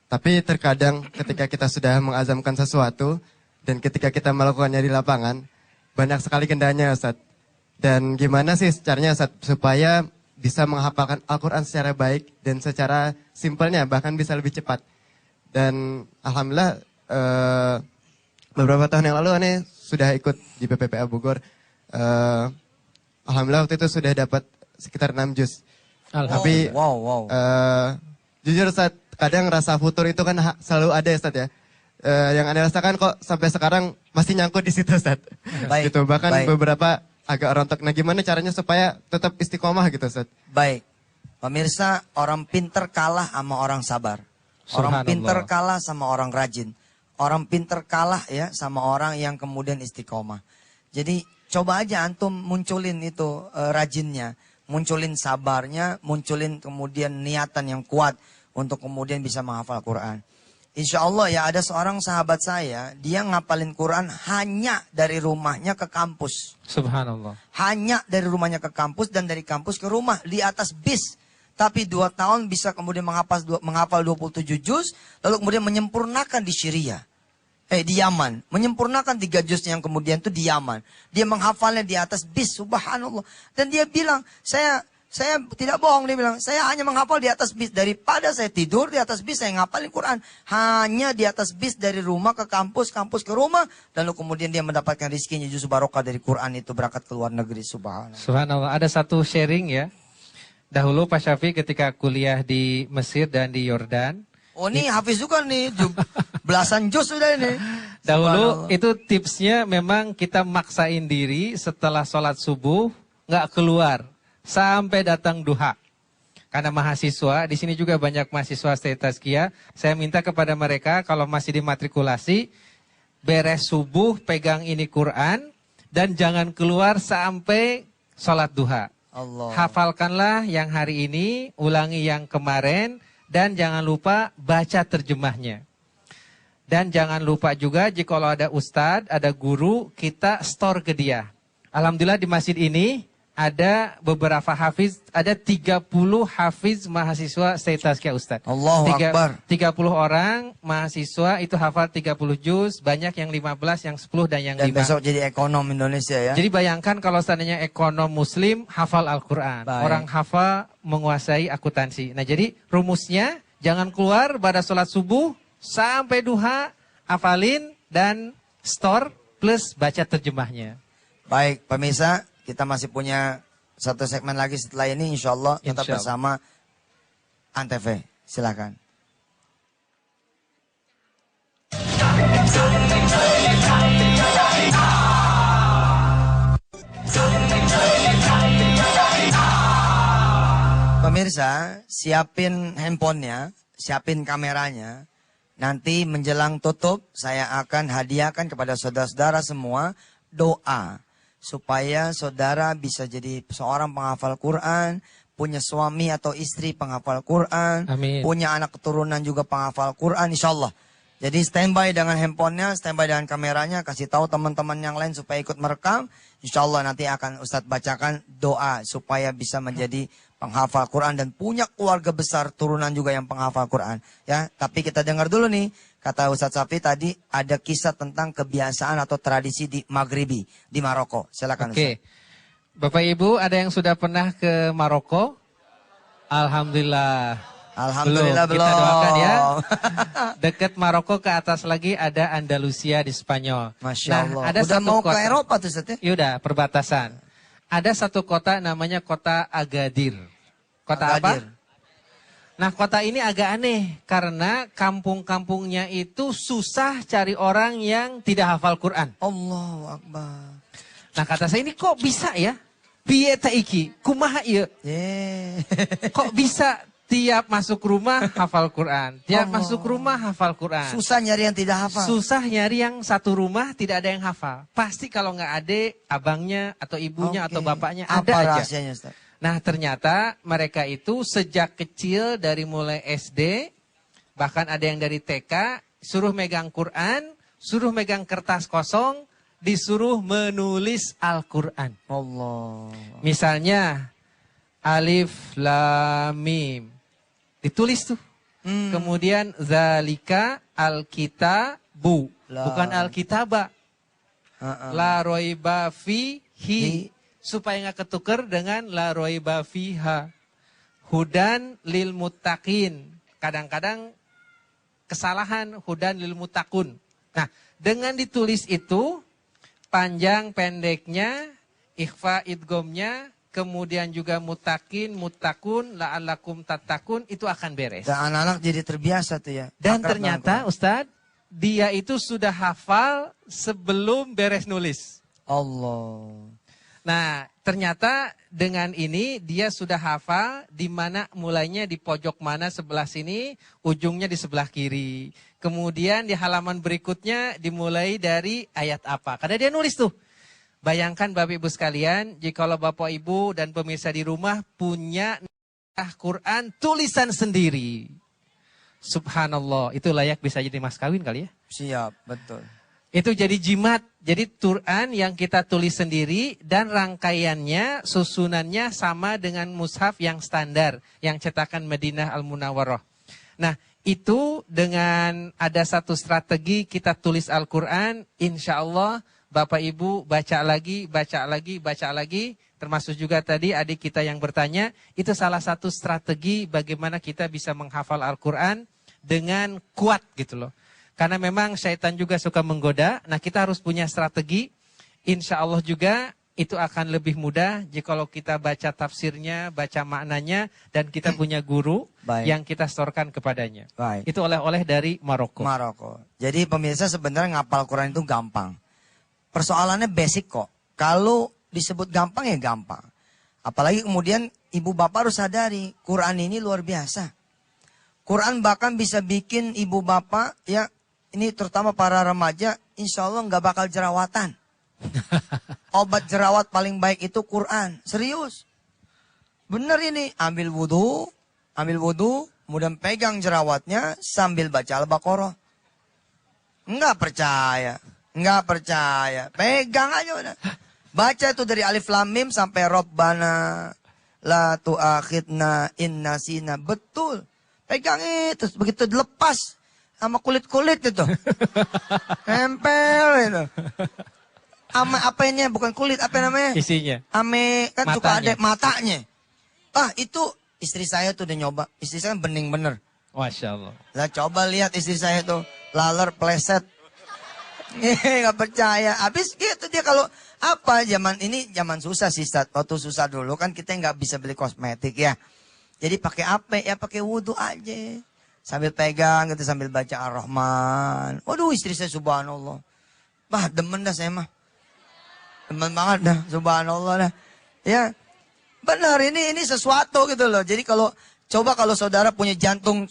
Tapi terkadang ketika kita sudah mengazamkan sesuatu dan ketika kita melakukannya di lapangan, banyak sekali kendalanya Ustaz. Dan gimana sih caranya Ustaz supaya bisa menghafalkan Al-Quran secara baik dan secara simpelnya bahkan bisa lebih cepat. Dan Alhamdulillah beberapa tahun yang lalu Ane sudah ikut di PPPA Bogor. Alhamdulillah waktu itu sudah dapat sekitar 6 juz. Tapi Wow. jujur Ustaz, kadang rasa futur itu kan selalu ada ya Ustaz ya. Yang Ane rasakan kok sampai sekarang masih nyangkut di situ Ustaz. Baik, Gitu. Bahkan baik. beberapa agak rontok. Nah gimana caranya supaya tetap istiqomah gitu Ustaz? Baik. Pemirsa, orang pinter kalah sama orang sabar. Orang Subhanallah. pinter kalah sama orang rajin. Orang pinter kalah ya sama orang yang kemudian istiqomah. Jadi coba aja antum munculin itu rajinnya. Munculin sabarnya, munculin kemudian niatan yang kuat untuk kemudian bisa menghafal Quran. Insya Allah ya ada seorang sahabat saya, dia ngapalin Quran hanya dari rumahnya ke kampus. Subhanallah. Hanya dari rumahnya ke kampus dan dari kampus ke rumah di atas bis. Tapi 2 tahun bisa kemudian menghafal 27 juz, lalu kemudian menyempurnakan di Syria. Di Yaman. Menyempurnakan 3 juz yang kemudian itu di Yaman. Dia menghafalnya di atas bis, subhanallah. Dan dia bilang, saya tidak bohong, dia bilang, saya hanya menghafal di atas bis. Daripada saya tidur di atas bis, saya ngapalin Quran. Hanya di atas bis dari rumah ke kampus, kampus ke rumah. Lalu kemudian dia mendapatkan rizkinya justru barokah dari Quran itu berangkat ke luar negeri, subhanallah. Subhanallah. Ada satu sharing ya. Dahulu Pak Syafi ketika kuliah di Mesir dan di Yordan. Oh ini Hafiz juga nih, belasan juz sudah ini. Dahulu Subhanallah. itu tipsnya memang kita maksain diri setelah sholat subuh nggak keluar sampai datang duha. Karena mahasiswa, di sini juga banyak mahasiswa Tazkiyah. Saya minta kepada mereka kalau masih dimatrikulasi, beres subuh pegang ini Quran dan jangan keluar sampai sholat duha. Allah. Hafalkanlah yang hari ini, ulangi yang kemarin, dan jangan lupa baca terjemahnya. Dan jangan lupa juga jika kalau ada ustadz, ada guru, kita store ke dia. Alhamdulillah di masjid ini ada beberapa hafiz, ada 30 hafiz mahasiswa Tazkiyah Ustadz. Allahu Akbar. 30 orang mahasiswa itu hafal 30 juz, banyak yang 15, yang 10, dan yang Dan 5. besok jadi ekonom Indonesia ya. Jadi bayangkan kalau seandainya ekonom muslim hafal Al-Quran. Baik. Orang hafal menguasai akuntansi. Nah jadi rumusnya jangan keluar pada sholat subuh sampai duha, hafalin dan store plus baca terjemahnya. Baik pemirsa, kita masih punya satu segmen lagi setelah ini insya Allah tetap Insya Allah. bersama Antv. Silakan. Pemirsa, siapin handphonenya, siapin kameranya. Nanti menjelang tutup, saya akan hadiahkan kepada saudara-saudara semua doa. Supaya saudara bisa jadi seorang penghafal Quran, punya suami atau istri penghafal Quran, Amin. punya anak keturunan juga penghafal Quran, insya Allah. Jadi standby dengan handphonenya, standby dengan kameranya, kasih tahu teman-teman yang lain supaya ikut merekam. Insya Allah nanti akan Ustadz bacakan doa supaya bisa menjadi penghafal Quran dan punya keluarga besar turunan juga yang penghafal Quran. Ya, tapi kita dengar dulu nih, kata Ustadz Safi tadi ada kisah tentang kebiasaan atau tradisi di Maghribi, di Maroko. Silakan Oke. Ustadz. Bapak Ibu ada yang sudah pernah ke Maroko? Alhamdulillah. Alhamdulillah belum. Kita doakan ya. Dekat Maroko ke atas lagi ada Andalusia di Spanyol. Masya Nah, Allah. ada Udah satu mau kota. ke Eropa tuh Ustadz ya? Yaudah, perbatasan. Ada satu kota namanya kota Agadir. Kota Agadir. apa? Nah, kota ini agak aneh karena kampung-kampungnya itu susah cari orang yang tidak hafal Quran. Allahu Akbar. Nah, kata saya ini kok bisa ya? piye ta iki? Kumaha ieu? Kok bisa tiap masuk rumah hafal Quran, tiap Allah. masuk rumah hafal Quran. Susah nyari yang tidak hafal. Susah nyari yang satu rumah tidak ada yang hafal. Pasti kalau nggak adik, abangnya atau ibunya Oke. atau bapaknya Apa ada aja. rahasianya, Ustaz? Nah ternyata mereka itu sejak kecil dari mulai SD, bahkan ada yang dari TK, suruh megang Quran, suruh megang kertas kosong, disuruh menulis Al-Quran. Allah. Misalnya Alif Lam Mim, ditulis tuh. Kemudian zalika alkitabu, bukan alkitaba. La roiba fihi, supaya nggak ketuker dengan la roiba fiha. Hudan lil muttaqin. Kadang-kadang kesalahan hudan lil muttaqun. Nah, dengan ditulis itu panjang pendeknya, ikhfa idgomnya, kemudian juga mutakin, mutakun, la'allakum tatakun, itu akan beres. Dan anak-anak jadi terbiasa tuh ya. Dan Akrab ternyata dengan Ustadz, dia itu sudah hafal sebelum beres nulis. Quran. Allah. Nah, ternyata dengan ini dia sudah hafal di mana mulainya di pojok mana sebelah sini, ujungnya di sebelah kiri. Kemudian di halaman berikutnya dimulai dari ayat apa. Karena dia nulis tuh. Bayangkan Bapak Ibu sekalian, jikalau Bapak Ibu dan pemirsa di rumah punya Quran tulisan sendiri. Subhanallah, itu layak bisa jadi mas kawin kali ya. Siap, betul. Itu jadi jimat, jadi Quran yang kita tulis sendiri dan rangkaiannya, susunannya sama dengan mushaf yang standar, yang cetakan Madinah Al-Munawwarah. Nah, itu dengan ada satu strategi kita tulis Al-Quran, insya Allah Bapak Ibu baca lagi, baca lagi, baca lagi. Termasuk juga tadi adik kita yang bertanya, itu salah satu strategi bagaimana kita bisa menghafal Al-Quran dengan kuat gitu loh. Karena memang syaitan juga suka menggoda, nah kita harus punya strategi. Insya Allah juga itu akan lebih mudah jikalau kita baca tafsirnya, baca maknanya, dan kita punya guru yang kita setorkan kepadanya. Baik. Itu oleh-oleh dari Maroko. Maroko. Jadi pemirsa sebenarnya ngapal Quran itu gampang. Persoalannya basic kok. Kalau disebut gampang ya gampang. Apalagi kemudian ibu bapak harus sadari, Quran ini luar biasa. Quran bahkan bisa bikin ibu bapak ya, ini terutama para remaja, insya Allah nggak bakal jerawatan. Obat jerawat paling baik itu Quran. Serius. Bener ini. Ambil wudhu, kemudian pegang jerawatnya sambil baca Al-Baqarah. Nggak percaya. Pegang aja udah. Baca itu dari Alif Lam Mim sampai Rabbana la tu'akhidna in nasina. Betul. Pegang itu. Begitu dilepas sama kulit-kulit itu. Nempel itu. Sama apanya, bukan kulit, apa namanya? Isinya. Ame, kan Matanya. suka ada matanya. Ah, itu istri saya tuh udah nyoba. Istri saya bening bener. Masya Allah. Lah coba lihat istri saya tuh. Laler, pleset. Nggak percaya. Habis gitu dia kalau apa, zaman ini zaman susah sih, Ustaz. Waktu susah dulu kan kita nggak bisa beli kosmetik ya. Jadi pakai apa? Ya pakai wudhu aja. Sambil pegang gitu, sambil baca Ar-Rahman. Waduh, istri saya subhanallah. Bah, demen dah saya mah. Demen banget dah, subhanallah dah. Ya, benar ini sesuatu gitu loh. Jadi kalau saudara punya jantung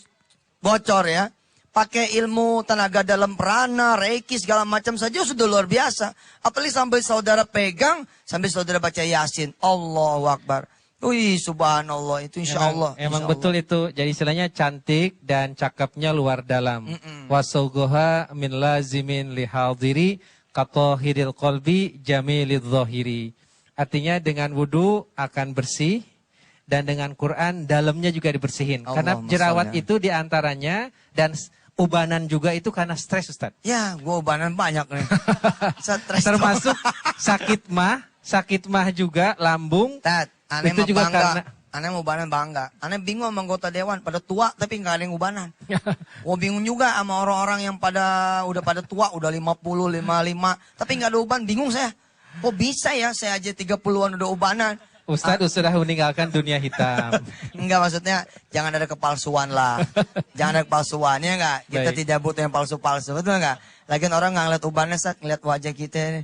bocor ya, pakai ilmu tenaga dalam prana, reiki segala macam saja sudah luar biasa. Apalagi sambil saudara pegang, sambil saudara baca Yasin. Allahu Akbar. Wih, subhanallah, itu insya Allah. Emang insya betul Allah. itu. Jadi istilahnya cantik dan cakepnya luar dalam. Wasaugoha min lazimin lihaldiri katohiril kolbi jamilid zohiri. Artinya dengan wudhu akan bersih. Dan dengan Quran dalamnya juga dibersihin. Karena jerawat itu diantaranya dan ubanan juga itu karena stres, Ustaz. Ya, gue ubanan banyak nih. Stres. Termasuk sakit mah juga, lambung. Tat, aneh Itu mah juga bangga. karena- Aneh mau ubanan bangga. Aneh bingung sama anggota dewan. Pada tua tapi nggak ada yang ubanan. Gue bingung juga sama orang-orang yang udah pada tua. Udah 50, 55. Tapi nggak ada uban. Bingung saya. Kok bisa ya saya aja 30-an udah ubanan. Ustadz sudah meninggalkan dunia hitam. Enggak, maksudnya jangan ada kepalsuan lah. Jangan ada kepalsuan, ya enggak? Kita Baik. tidak butuh yang palsu-palsu, betul enggak? Lagian orang nggak ngeliat ubannya, Sat, ngeliat wajah kita ini.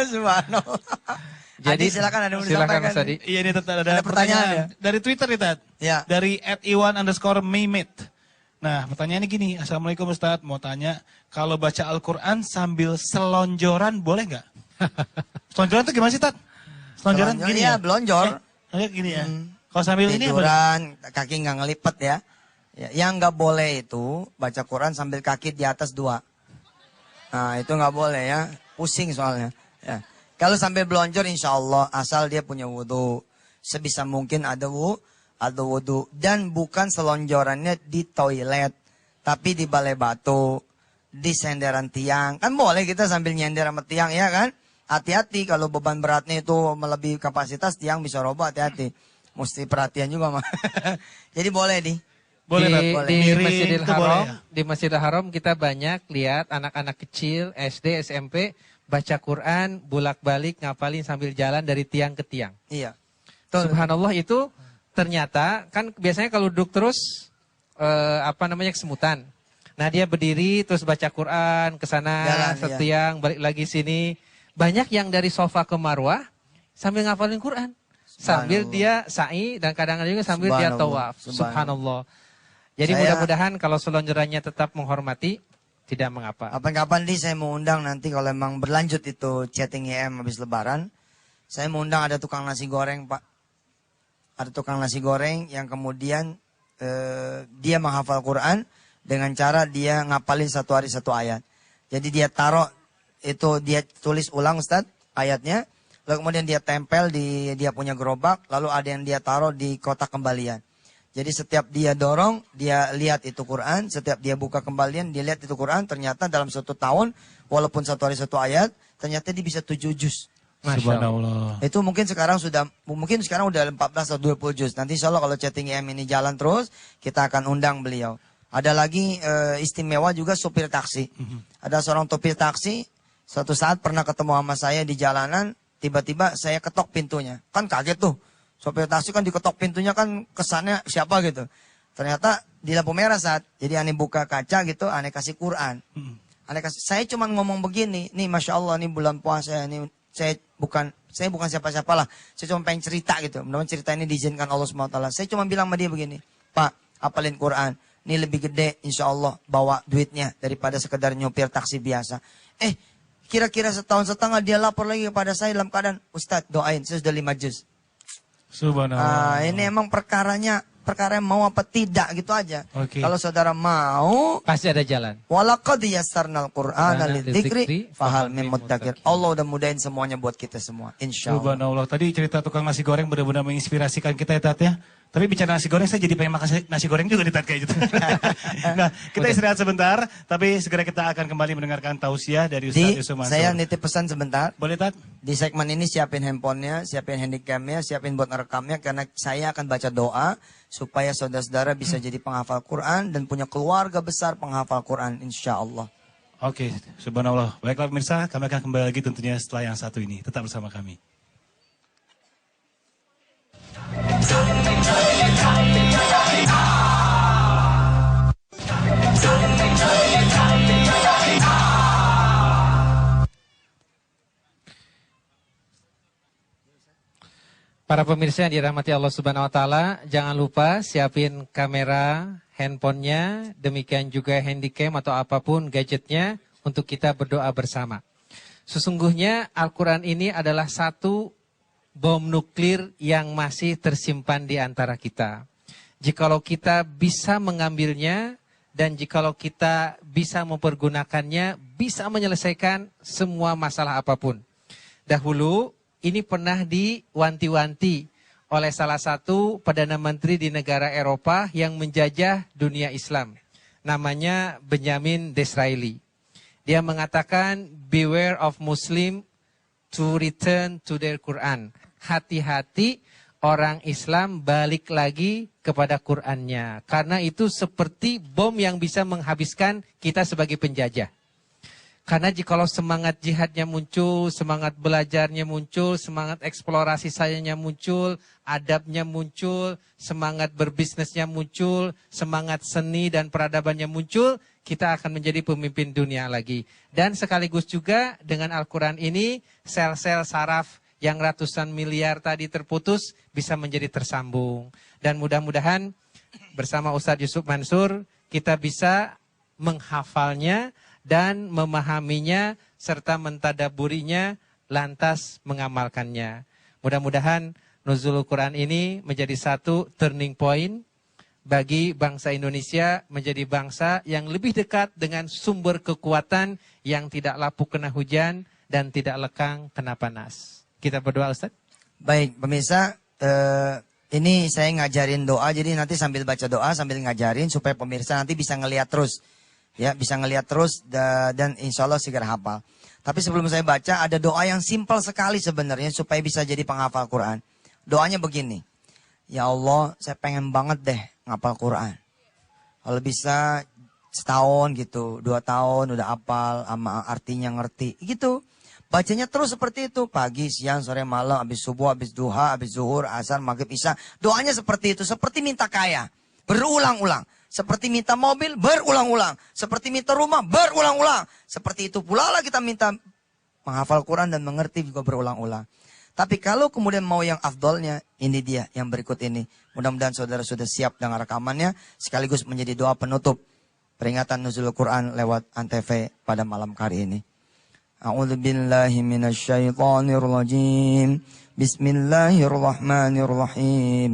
Subhanallah. Adi, silakan ada yang mau silakan disampaikan. Mas Adi. Iya, ini Tat, ada Ada pertanyaan ya? dari Twitter nih, Tat. Ya. Dari @iwan_mehmet. Nah, pertanyaannya gini, Assalamualaikum Ustadz, mau tanya, kalau baca Al-Quran sambil selonjoran boleh nggak? Selonjoran tuh gimana sih, Tat? Selonjoran Selonjoran, gini iya, ya? belonjor. Gini ya? Kalau sambil ini apa? Tiduran, kaki nggak ngelipet ya. Ya, yang nggak boleh itu baca Quran sambil kaki di atas 2. Nah, itu nggak boleh ya. Pusing soalnya. Ya. Kalau sambil belonjor insya Allah asal dia punya wudhu. Sebisa mungkin ada wudhu. Dan bukan selonjorannya di toilet. Tapi di balai batu. Di senderan tiang. Kan boleh kita sambil nyender sama tiang ya kan. Hati-hati kalau beban beratnya itu melebihi kapasitas tiang bisa roboh, hati-hati. Mesti perhatian juga mah. Jadi boleh nih. Boleh, Tat, boleh. Di Miring Masjidil itu boleh Haram, ya? di Masjidil Haram kita banyak lihat anak-anak kecil SD, SMP baca Quran, bolak-balik ngapalin sambil jalan dari tiang ke tiang. Iya. Subhanallah, itu ternyata kan biasanya kalau duduk terus kesemutan. Nah, dia berdiri terus baca Quran ke sana Jalan, setiang, balik lagi sini. Banyak yang dari sofa ke marwah sambil ngafalin Quran. Sambil dia sa'i dan kadang-kadang juga sambil dia tawaf. Subhanallah. Jadi mudah-mudahan kalau selonjorannya tetap menghormati, tidak mengapa. Kapan-kapan saya mau undang nanti kalau emang berlanjut itu chatting IM habis lebaran. Saya mau undang ada tukang nasi goreng, Pak. Ada tukang nasi goreng yang kemudian dia menghafal Quran dengan cara dia ngapalin satu hari satu ayat. Jadi dia taruh itu, dia tulis ulang Ustaz ayatnya. Lalu kemudian dia tempel di dia punya gerobak. Lalu ada yang dia taruh di kotak kembalian. Jadi setiap dia dorong, dia lihat itu Quran. Setiap dia buka kembalian, dia lihat itu Quran. Ternyata dalam 1 tahun, walaupun satu hari satu ayat, ternyata dia bisa 7 juz. Subhanallah. Itu mungkin sekarang udah 14 atau 20 juz. Nanti insya Allah kalau chatting IM ini jalan terus, kita akan undang beliau. Ada lagi istimewa juga supir taksi. Ada seorang supir taksi, suatu saat pernah ketemu sama saya di jalanan, tiba-tiba saya ketok pintunya. Kan kaget tuh. Sopir taksi kan diketok pintunya kan kesannya siapa gitu. Ternyata di lampu merah saat. Jadi aneh buka kaca gitu, aneh kasih Quran. Saya cuma ngomong begini, nih Masya Allah nih bulan puasa, nih saya bukan siapa-siapa lah. Saya cuma pengen cerita gitu. Mudah-mudahan cerita ini diizinkan Allah SWT. Saya cuma bilang sama dia begini, Pak, hafalin Quran. Ini lebih gede insya Allah bawa duitnya daripada sekedar nyopir taksi biasa. Kira-kira setahun setengah dia lapor lagi kepada saya dalam keadaan, Ustadz doain, saya sudah 5 juz. Subhanallah. Ini emang perkara yang mau apa tidak gitu aja. Oke. Kalau saudara mau, Pasti ada jalan. walaqad yassarnal Qur'ana lidzikri lidzikri fahal fahal min min muddakir. Allah udah mudahin semuanya buat kita semua, insyaallah. Subhanallah. Tadi cerita tukang nasi goreng benar-benar menginspirasikan kita ya, Tat ya. Tapi bicara nasi goreng, saya jadi pengen makan nasi goreng juga di Tat kayak gitu. Nah, kita istirahat sebentar, tapi segera kita akan kembali mendengarkan tausiah dari Ustaz Yusuf Mansur. Saya nitip pesan sebentar. Boleh, Tat? Di segmen ini siapin handphonenya, siapin handycamnya, siapin buat ngerekamnya, karena saya akan baca doa supaya saudara-saudara bisa jadi penghafal Quran dan punya keluarga besar penghafal Quran, insya Allah. Oke, subhanallah. Baiklah pemirsa, kami akan kembali lagi tentunya setelah yang satu ini. Tetap bersama kami. Para pemirsa yang dirahmati Allah Subhanahu wa taala, jangan lupa siapin kamera, handphonenya, demikian juga handycam atau apapun gadgetnya untuk kita berdoa bersama. Sesungguhnya Al-Qur'an ini adalah satu bom nuklir yang masih tersimpan di antara kita. Jikalau kita bisa mengambilnya dan jikalau kita bisa mempergunakannya, bisa menyelesaikan semua masalah apapun. Dahulu ini pernah diwanti-wanti oleh salah satu Perdana Menteri di negara Eropa yang menjajah dunia Islam. Namanya Benjamin Disraeli. Dia mengatakan, beware of Muslim to return to their Quran. Hati-hati orang Islam balik lagi kepada Qurannya. Karena itu seperti bom yang bisa menghabiskan kita sebagai penjajah. Karena jikalau semangat jihadnya muncul, semangat belajarnya muncul, semangat eksplorasi sayanya muncul, adabnya muncul, semangat berbisnisnya muncul, semangat seni dan peradabannya muncul, kita akan menjadi pemimpin dunia lagi. Dan sekaligus juga dengan Al-Quran ini, sel-sel saraf yang ratusan miliar tadi terputus bisa menjadi tersambung. Dan mudah-mudahan bersama Ustadz Yusuf Mansur kita bisa menghafalnya dan memahaminya serta mentadaburinya lantas mengamalkannya. Mudah-mudahan Nuzulul Quran ini menjadi satu turning point bagi bangsa Indonesia menjadi bangsa yang lebih dekat dengan sumber kekuatan yang tidak lapuk kena hujan dan tidak lekang kena panas. Kita berdoa, Ustaz. Baik, pemirsa, ini saya ngajarin doa, jadi nanti sambil baca doa, sambil ngajarin supaya pemirsa nanti bisa ngelihat terus. Ya, bisa ngelihat terus dan insya Allah segera hafal. Tapi sebelum saya baca, ada doa yang simpel sekali sebenarnya supaya bisa jadi penghafal Quran. Doanya begini, ya Allah, saya pengen banget deh ngapal Quran. Kalau bisa setahun gitu, 2 tahun udah hafal, sama artinya ngerti, gitu. Bacanya terus seperti itu, pagi, siang, sore, malam, habis subuh, habis duha, habis zuhur, asar, maghrib, isya. Doanya seperti itu, seperti minta kaya, berulang-ulang. Seperti minta mobil, berulang-ulang. Seperti minta rumah, berulang-ulang. Seperti itu pula lah kita minta menghafal Quran dan mengerti juga berulang-ulang. Tapi kalau kemudian mau yang afdolnya, ini dia yang berikut ini. Mudah-mudahan saudara sudah siap dengan rekamannya, sekaligus menjadi doa penutup peringatan Nuzulul Quran lewat Antv pada malam hari ini. A'udzubillahi minasyaitonirrajim. Bismillahirrahmanirrahim.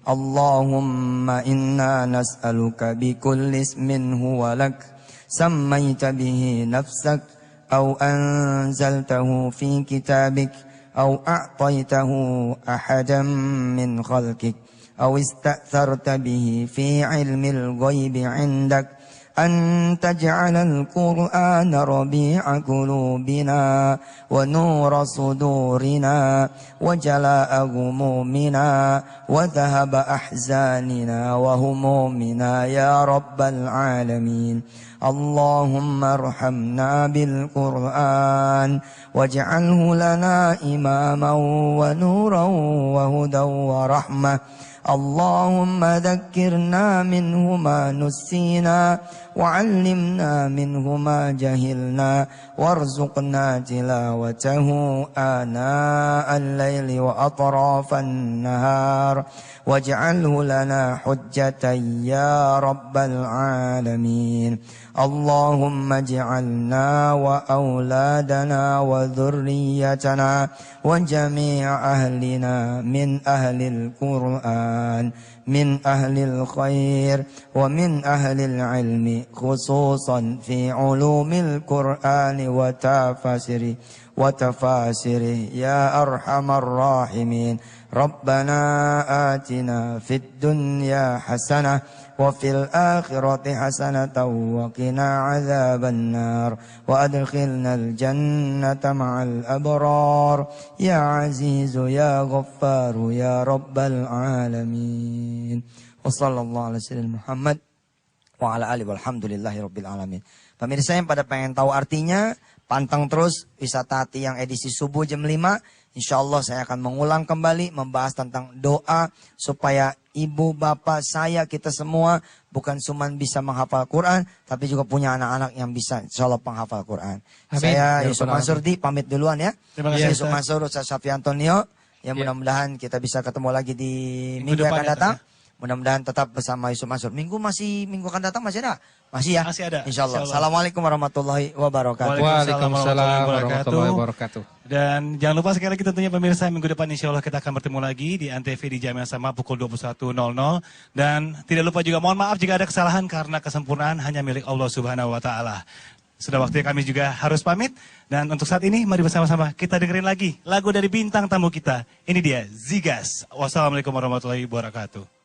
Allahumma inna nas'aluka bikulli ismin huwa lak sammaita bihi nafsak aw anzaltahu fi kitabik أو أعطيته أحدا من خلقك أو استأثرت به في علم الغيب عندك أن تجعل القرآن ربيع قلوبنا ونور صدورنا وجلاء غمومنا وذهب أحزاننا وهمومنا يا رب العالمين. اللهم ارحمنا بالقرآن واجعله لنا إماما ونورا وهدى ورحمة. اللهم ذكرنا منه ما نسينا وعلمنا منه ما جهلنا وارزقنا تلاوته آناء الليل وأطراف النهار واجعله لنا حجة يا رب العالمين. اللهم اجعلنا وأولادنا وذريتنا وجميع أهلنا من أهل القرآن من أهل الخير ومن أهل العلم خصوصا في علوم القرآن وتفاسره يا أرحم الراحمين. ربنا آتنا في الدنيا حسنة وفي الآخرة حسنة وقنا عذاب النار وأدخلنا الجنة مع الأبرار يا عزيز يا غفار يا رب العالمين. وصلى الله على سيدنا Muhammad wa ala alihi walhamdulillahi rabbil alamin. Pemirsa yang pada pengen tahu artinya, pantang terus Wisata Hati yang edisi subuh jam 5. Insya Allah saya akan mengulang kembali membahas tentang doa supaya ibu, bapak, saya, kita semua bukan cuma bisa menghafal Quran, tapi juga punya anak-anak yang bisa insya Allah penghafal Quran. Amin. Saya Ya, Yusuf Mansur pamit duluan ya. Terima kasih, Yusuf Mansur, Ustaz Syafi Antonio. Ya, mudah-mudahan kita bisa ketemu lagi di minggu yang akan datang. Mudah-mudahan tetap bersama Yusuf Mansur. Minggu akan datang masih ada? Masih ya? Masih ada. Insya Allah. Insya Allah. Assalamualaikum warahmatullahi wabarakatuh. Waalaikumsalam warahmatullahi wabarakatuh. Dan jangan lupa sekali lagi tentunya pemirsa, minggu depan insya Allah kita akan bertemu lagi di Antv di jam yang sama pukul 21.00. Dan tidak lupa juga mohon maaf jika ada kesalahan karena kesempurnaan hanya milik Allah Subhanahu wa Ta'ala. Sudah waktunya kami juga harus pamit. Dan untuk saat ini mari bersama-sama kita dengerin lagi lagu dari bintang tamu kita. Ini dia Zigas. Wassalamualaikum warahmatullahi wabarakatuh.